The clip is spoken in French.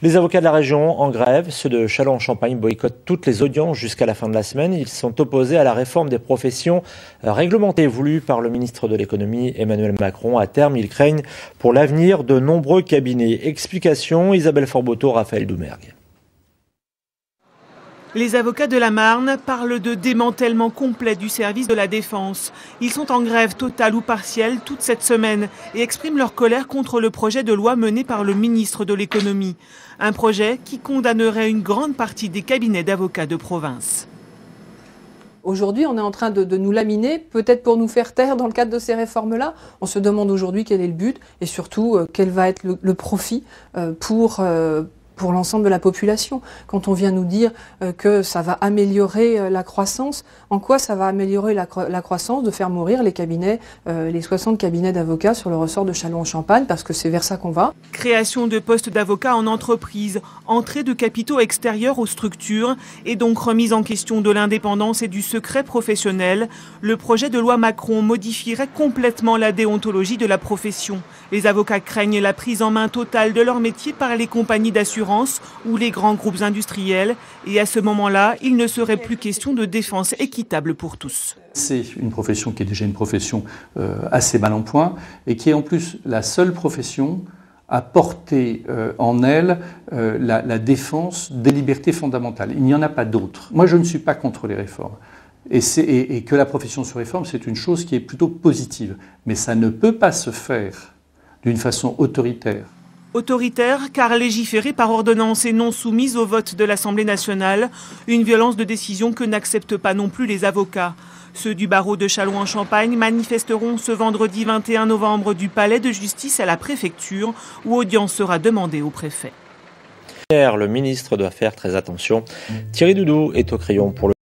Les avocats de la région en grève, ceux de Châlons-en-Champagne boycottent toutes les audiences jusqu'à la fin de la semaine. Ils sont opposés à la réforme des professions réglementées voulue par le ministre de l'économie Emmanuel Macron. À terme, ils craignent pour l'avenir de nombreux cabinets. Explication, Isabelle Forboto, Raphaël Doumergue. Les avocats de la Marne parlent de démantèlement complet du service de la défense. Ils sont en grève totale ou partielle toute cette semaine et expriment leur colère contre le projet de loi mené par le ministre de l'économie. Un projet qui condamnerait une grande partie des cabinets d'avocats de province. Aujourd'hui, on est en train de nous laminer, peut-être pour nous faire taire dans le cadre de ces réformes-là. On se demande aujourd'hui quel est le but et surtout quel va être le profit pour l'ensemble de la population. Quand on vient nous dire que ça va améliorer la croissance, en quoi ça va améliorer la croissance de faire mourir les cabinets, les 60 cabinets d'avocats sur le ressort de Châlons-en-Champagne, parce que c'est vers ça qu'on va. Création de postes d'avocats en entreprise, entrée de capitaux extérieurs aux structures et donc remise en question de l'indépendance et du secret professionnel. Le projet de loi Macron modifierait complètement la déontologie de la profession. Les avocats craignent la prise en main totale de leur métier par les compagnies d'assurance ou les grands groupes industriels. Et à ce moment-là, il ne serait plus question de défense équitable pour tous. C'est une profession qui est déjà une profession assez mal en point et qui est en plus la seule profession à porter en elle la défense des libertés fondamentales. Il n'y en a pas d'autres. Moi, je ne suis pas contre les réformes. Et que la profession se réforme, c'est une chose qui est plutôt positive. Mais ça ne peut pas se faire d'une façon autoritaire. Autoritaire car légiférée par ordonnance et non soumise au vote de l'Assemblée nationale, une violence de décision que n'acceptent pas non plus les avocats. Ceux du barreau de Châlons-en-Champagne manifesteront ce vendredi 21 novembre du palais de justice à la préfecture où audience sera demandée au préfet. Le ministre doit faire très attention. Thierry Doudou est au crayon pour le